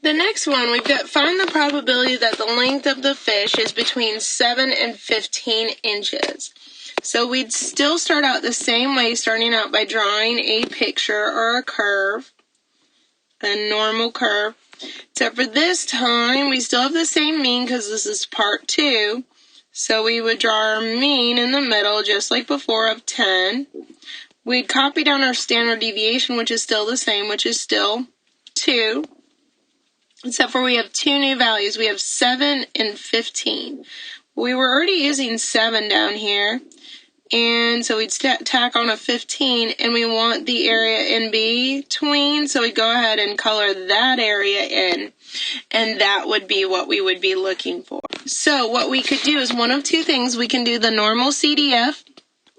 The next one, we've got find the probability that the length of the fish is between 7 and 15 inches. So we'd still start out the same way, starting out by drawing a picture or a curve, a normal curve. Except for this time, we still have the same mean because this is part 2. So we would draw our mean in the middle, just like before, of 10. We'd copy down our standard deviation, which is still the same, which is still 2. Except for we have 2 new values. We have 7 and 15. We were already using 7 down here. And so we'd tack on a 15, and we want the area in between, so we go ahead and color that area in, and that would be what we would be looking for. So what we could do is one of two things. We can do the normal CDF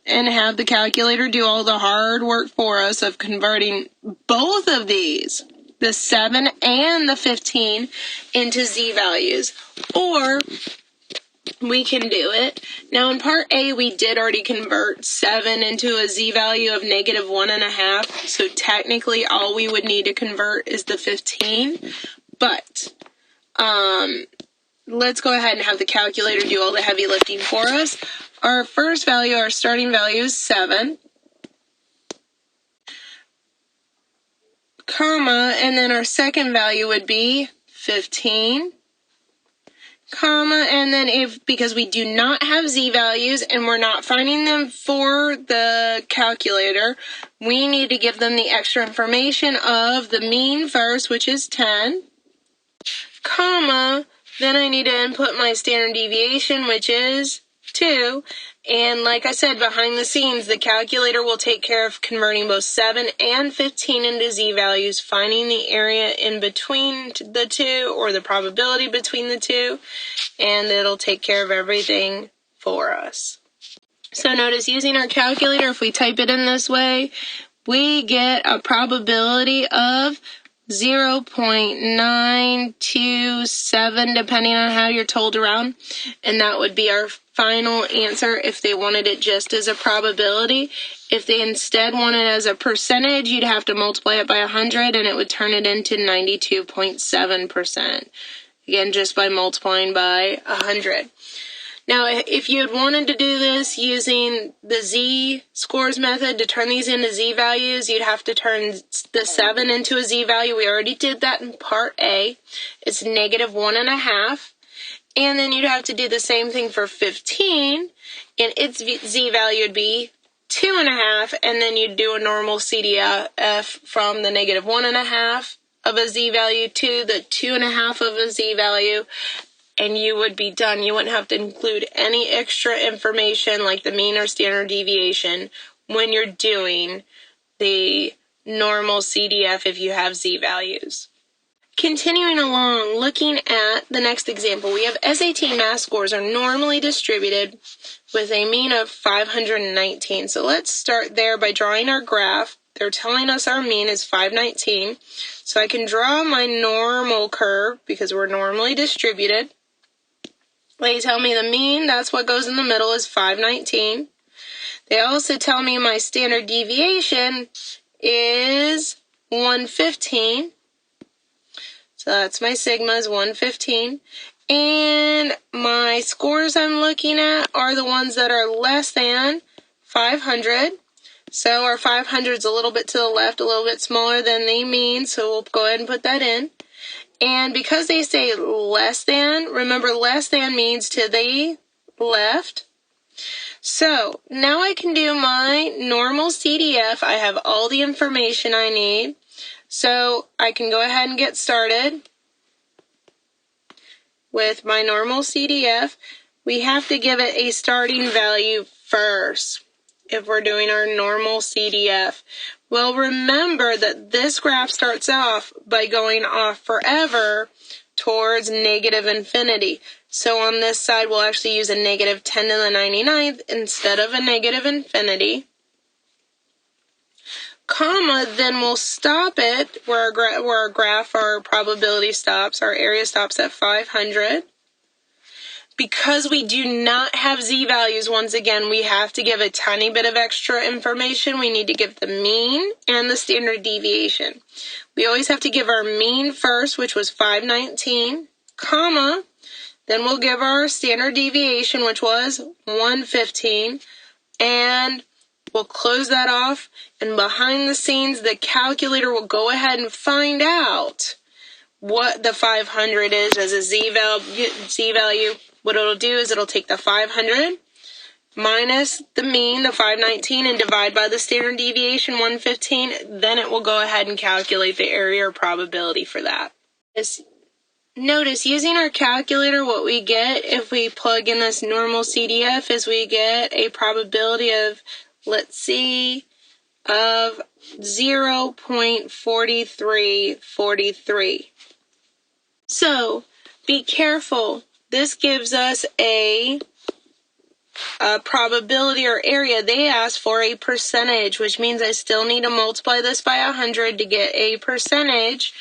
and have the calculator do all the hard work for us of converting both of these, the 7 and the 15, into z-values, or we can do it. Now in part A, we did already convert 7 into a z-value of -1.5, so technically all we would need to convert is the 15, but let's go ahead and have the calculator do all the heavy lifting for us. Our first value, our starting value, is 7, comma, and then our second value would be 15, comma, and then because we do not have z-values and we're not finding them for the calculator, we need to give them the extra information of the mean first, which is 10, comma, then I need to input my standard deviation, which is 2, and like I said, behind the scenes, the calculator will take care of converting both 7 and 15 into z-values, finding the area in between the two, or the probability between the two, and it'll take care of everything for us. So notice, using our calculator, if we type it in this way, we get a probability of 0.927, depending on how you're told around, and that would be our final answer if they wanted it just as a probability. If they instead wanted it as a percentage, you'd have to multiply it by 100, and it would turn it into 92.7%. Again, just by multiplying by 100. Now, if you had wanted to do this using the z-scores method to turn these into z-values, you'd have to turn the 7 into a z-value. We already did that in part A. It's -1.5. And then you'd have to do the same thing for 15, and its z-value would be 2.5, and then you'd do a normal CDF from the -1.5 of a z-value to the 2.5 of a z-value, and you would be done. You wouldn't have to include any extra information like the mean or standard deviation when you're doing the normal CDF if you have z-values. Continuing along, looking at the next example, we have SAT math scores are normally distributed with a mean of 519. So let's start there by drawing our graph. They're telling us our mean is 519. So I can draw my normal curve because we're normally distributed. They tell me the mean, that's what goes in the middle, is 519. They also tell me my standard deviation is 115. So that's my sigma is 115. And my scores I'm looking at are the ones that are less than 500. So our 500 is a little bit to the left, a little bit smaller than the mean, so we'll go ahead and put that in. And because they say less than, remember less than means to the left. So now I can do my normal CDF. I have all the information I need. So I can go ahead and get started with my normal CDF. We have to give it a starting value first if we're doing our normal CDF. Well, remember that this graph starts off by going off forever towards -infinity. So on this side, we'll actually use a -10⁻⁹ instead of a -infinity. Comma, then we'll stop it where our graph, our probability stops, our area stops at 500. Because we do not have z-values, once again, we have to give a tiny bit of extra information. We need to give the mean and the standard deviation. We always have to give our mean first, which was 519, comma, then we'll give our standard deviation, which was 115, and we'll close that off, and behind the scenes, the calculator will go ahead and find out what the 500 is as a z-value. What it'll do is it'll take the 500 minus the mean, the 519, and divide by the standard deviation, 115. Then it will go ahead and calculate the area or probability for that. Notice, using our calculator, what we get if we plug in this normal CDF is we get a probability of, let's see, of 0.4343. So, be careful. This gives us a probability or area. They ask for a percentage, which means I still need to multiply this by 100 to get a percentage.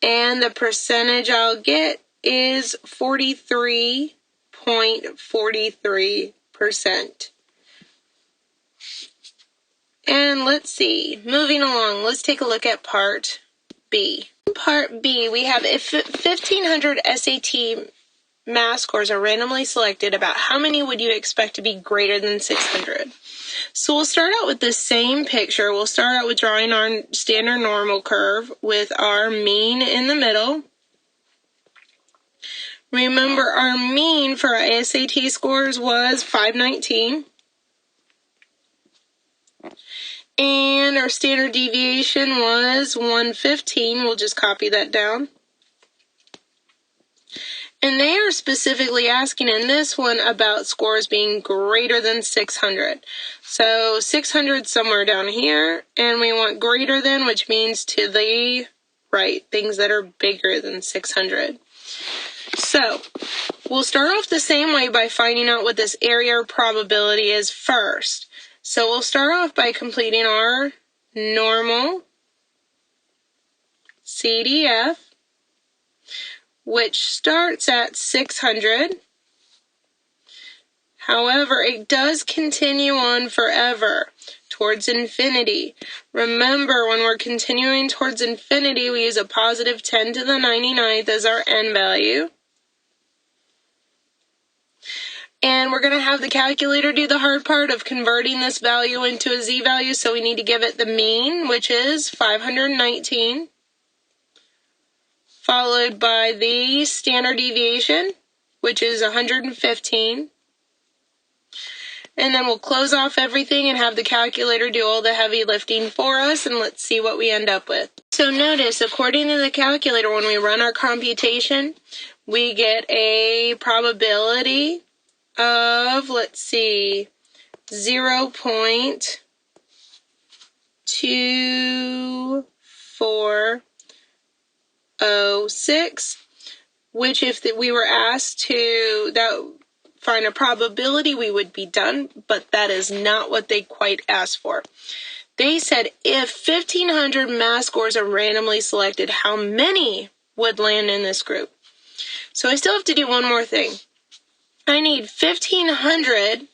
And the percentage I'll get is 43.43%. And let's see, moving along, let's take a look at Part B. In Part B, we have if 1,500 SAT math scores are randomly selected, about how many would you expect to be greater than 600? So we'll start out with the same picture. We'll start out with drawing our standard normal curve with our mean in the middle. Remember, our mean for our SAT scores was 519. And our standard deviation was 115. We'll just copy that down. And they are specifically asking in this one about scores being greater than 600. So 600 somewhere down here, and we want greater than, which means to the right, things that are bigger than 600. So we'll start off the same way by finding out what this area or probability is first. So we'll start off by completing our normal CDF, which starts at 600. However, it does continue on forever towards infinity. Remember, when we're continuing towards infinity, we use a positive 10 to the 99th as our n value. And we're going to have the calculator do the hard part of converting this value into a z-value, so we need to give it the mean, which is 519. Followed by the standard deviation, which is 115. And then we'll close off everything and have the calculator do all the heavy lifting for us, and let's see what we end up with. So notice, according to the calculator, when we run our computation, we get a probability of, let's see, 0.2406, which if we were asked to find a probability, we would be done, but that is not what they quite asked for. They said if 1,500 math scores are randomly selected, how many would land in this group? So I still have to do one more thing. I need 1,500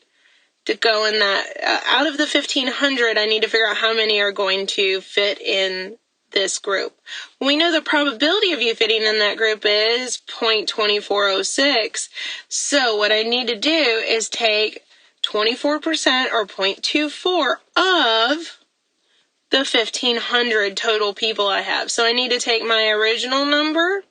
to go in that. Out of the 1,500, I need to figure out how many are going to fit in this group. We know the probability of you fitting in that group is 0.2406. So what I need to do is take 24% or 0.24 of the 1,500 total people I have. So I need to take my original number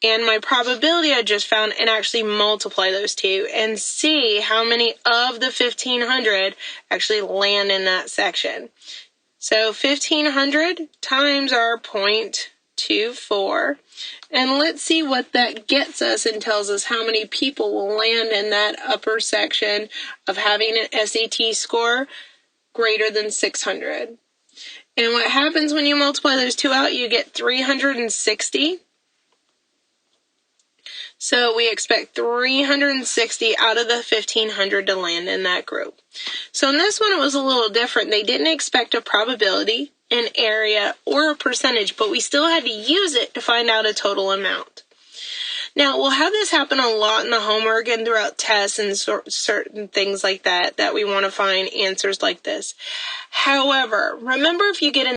and my probability I just found and actually multiply those two and see how many of the 1,500 actually land in that section. So 1,500 times our 0.24, and let's see what that gets us and tells us how many people will land in that upper section of having an SAT score greater than 600. And what happens when you multiply those two out, you get 360. So we expect 360 out of the 1,500 to land in that group. So in this one, it was a little different. They didn't expect a probability, an area, or a percentage, but we still had to use it to find out a total amount. Now, we'll have this happen a lot in the homework and throughout tests and certain things like that we want to find answers like this. However, remember, if you get an